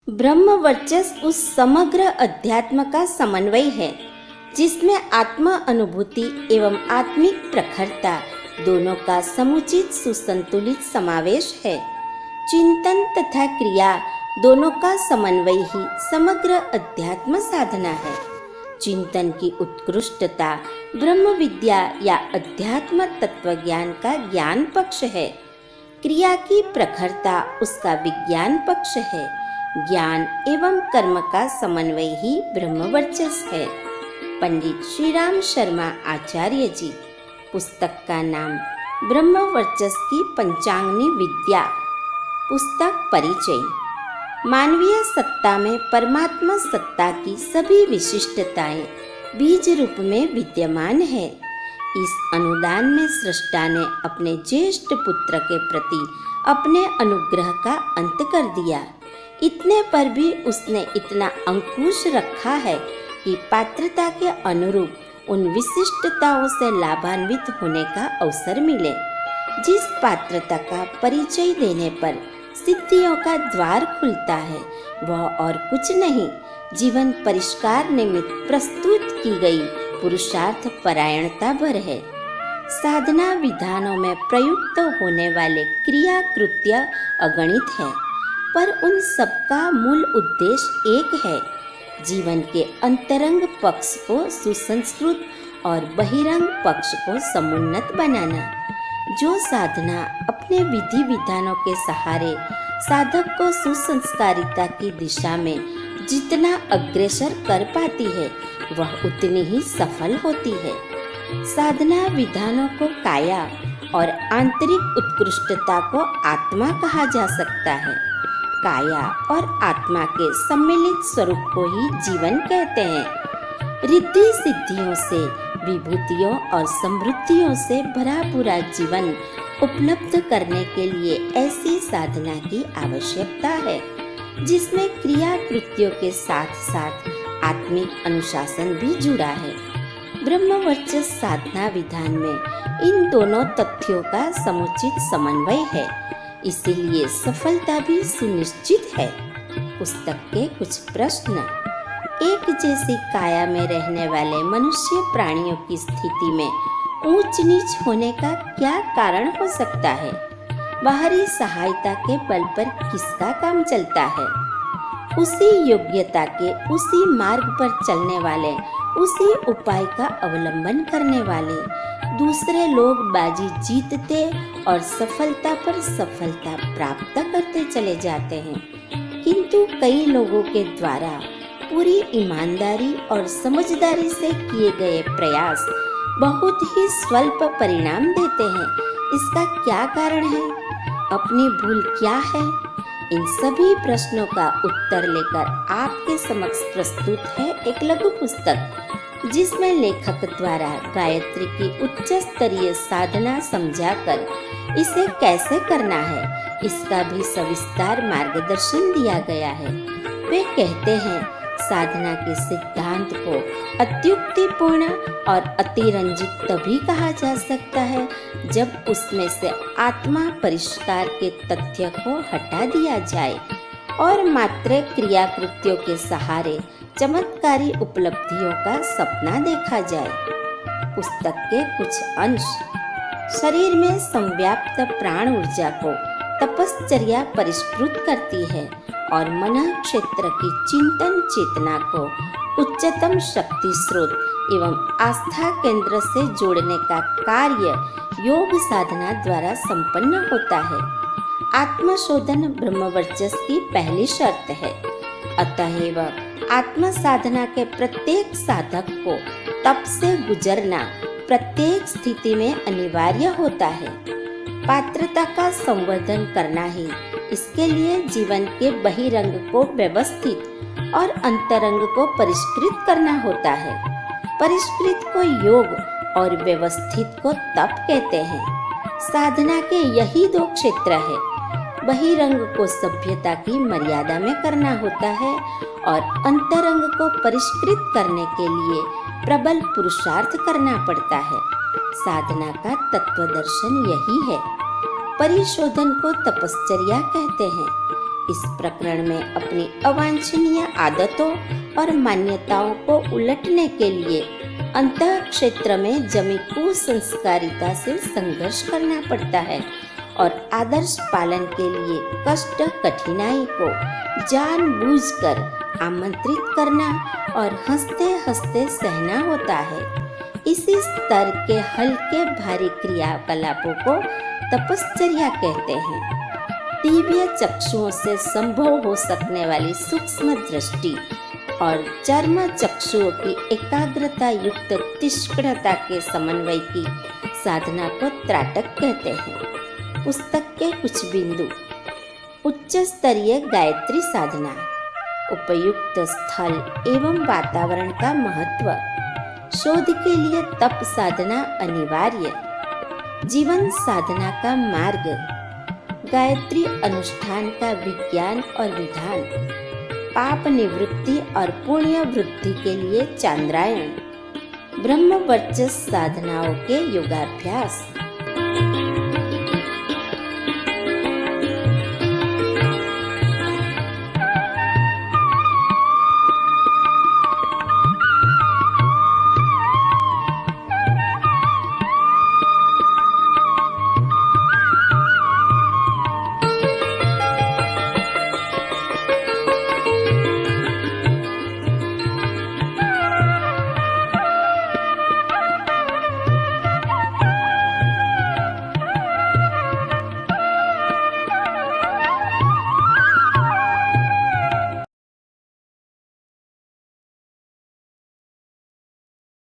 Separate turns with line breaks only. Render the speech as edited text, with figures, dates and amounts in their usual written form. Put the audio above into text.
ब्रह्म वर्चस्व उस समग्र अध्यात्म का समन्वय है जिसमें आत्म अनुभूति एवं आत्मिक प्रखरता दोनों का समुचित सुसंतुलित समावेश है। चिंतन तथा क्रिया दोनों का समन्वय ही समग्र अध्यात्म साधना है। चिंतन की उत्कृष्टता ब्रह्म विद्या या अध्यात्म तत्वज्ञान का ज्ञान पक्ष है। क्रिया की प्रखरता उसका विज्ञान पक्ष है। ज्ञान एवं कर्म का समन्वय ही ब्रह्म वर्चस्व है। पंडित श्री राम शर्मा आचार्य जी। पुस्तक का नाम ब्रह्म वर्चस्व की पंचांगनी विद्या। पुस्तक परिचय। मानवीय सत्ता में परमात्मा सत्ता की सभी विशिष्टताएं बीज रूप में विद्यमान है। इस अनुदान में सृष्टा ने अपने ज्येष्ठ पुत्र के प्रति अपने अनुग्रह का अंत कर दिया। इतने पर भी उसने इतना अंकुश रखा है कि पात्रता के अनुरूप उन विशिष्टताओं से लाभान्वित होने का अवसर मिले। जिस पात्रता का परिचय देने पर सिद्धियों का द्वार खुलता है वह और कुछ नहीं, जीवन परिष्कार निमित्त प्रस्तुत की गई पुरुषार्थ परायणता भर है। साधना विधानों में प्रयुक्त होने वाले क्रिया कृत्य अगणित है, पर उन सबका मूल उद्देश्य एक है, जीवन के अंतरंग पक्ष को सुसंस्कृत और बहिरंग पक्ष को समुन्नत बनाना। जो साधना अपने विधि विधानों के सहारे साधक को सुसंस्कारिता की दिशा में जितना अग्रसर कर पाती है वह उतनी ही सफल होती है। साधना विधानों को काया और आंतरिक उत्कृष्टता को आत्मा कहा जा सकता है। काया और आत्मा के सम्मिलित स्वरूप को ही जीवन कहते हैं। रिद्धि सिद्धियों से, विभूतियों और समृद्धियों से भरा पूरा जीवन उपलब्ध करने के लिए ऐसी साधना की आवश्यकता है जिसमें क्रिया कृत्यों के साथ साथ आत्मिक अनुशासन भी जुड़ा है। ब्रह्म वर्चस्व साधना विधान में इन दोनों तथ्यों का समुचित समन्वय है, इसीलिए सफलता भी सुनिश्चित है। पुस्तक के कुछ प्रश्न। एक जैसी काया में रहने वाले मनुष्य प्राणियों की स्थिति में ऊंच नीच होने का क्या कारण हो सकता है? बाहरी सहायता के बल पर किसका काम चलता है? उसी योग्यता के, उसी मार्ग पर चलने वाले, उसी उपाय का अवलंबन करने वाले दूसरे लोग बाजी जीतते और सफलता पर सफलता प्राप्त करते चले जाते हैं, किंतु कई लोगों के द्वारा पूरी ईमानदारी और समझदारी से किए गए प्रयास बहुत ही स्वल्प परिणाम देते हैं। इसका क्या कारण है? अपनी भूल क्या है? इन सभी प्रश्नों का उत्तर लेकर आपके समक्ष प्रस्तुत है एक लघु पुस्तक जिसमें लेखक द्वारा गायत्री की उच्च स्तरीय साधना समझाकर इसे कैसे करना है इसका भी सविस्तार मार्गदर्शन दिया गया है। वे कहते हैं साधना के सिद्धांत को अत्युक्तिपूर्ण और अतिरंजित तभी कहा जा सकता है जब उसमें से आत्मा परिष्कार के तथ्य को हटा दिया जाए और मात्र क्रिया कृत्यों के सहारे चमत्कारी उपलब्धियों का सपना देखा जाए। पुस्तक के कुछ अंश। शरीर में संव्याप्त प्राण ऊर्जा को तपश्चर्या परिष्कृत करती है और मन क्षेत्र की चिंतन चेतना को उच्चतम शक्ति स्रोत एवं आस्था केंद्र से जोड़ने का कार्य योग साधना द्वारा संपन्न होता है। आत्मशोधन ब्रह्म वर्चस्व की पहली शर्त है। अतएव आत्म साधना के प्रत्येक साधक को तप से गुजरना प्रत्येक स्थिति में अनिवार्य होता है। पात्रता का संवर्धन करना ही इसके लिए जीवन के बहिरंग को व्यवस्थित और अंतरंग को परिष्कृत करना होता है। परिष्कृत को योग और व्यवस्थित को तप कहते हैं। साधना के यही दो क्षेत्र है। बहिरंग को सभ्यता की मर्यादा में करना होता है और अंतरंग को परिष्कृत करने के लिए प्रबल पुरुषार्थ करना पड़ता है। साधना का तत्व दर्शन यही है। परिशोधन को तपश्चर्या कहते हैं। इस प्रकरण में अपनी अवांछनीय आदतों और मान्यताओं को उलटने के लिए अंतः क्षेत्र में जमी कुसंस्कारिता से संघर्ष करना पड़ता है और आदर्श पालन के लिए कष्ट कठिनाई को जानबूझकर आमंत्रित करना और हंसते हंसते सहना होता है। इसी स्तर के हल्के भारी क्रियाकलापों को तपश्चर्या कहते हैं। दिव्य चक्षुओं से संभव हो सकने वाली सूक्ष्म दृष्टि और चर्म चक्षुओं की एकाग्रता युक्त तीक्ष्णता के समन्वय की साधना को त्राटक कहते हैं। पुस्तक के कुछ बिंदु। उच्च स्तरीय गायत्री साधना, उपयुक्त स्थल एवं वातावरण का महत्व, शोध के लिए तप साधना अनिवार्य, जीवन साधना का मार्ग, गायत्री अनुष्ठान का विज्ञान और विधान, पाप निवृत्ति और पुण्य वृद्धि के लिए चांद्रायण, ब्रह्म वर्चस्व साधनाओं के योगाभ्यास।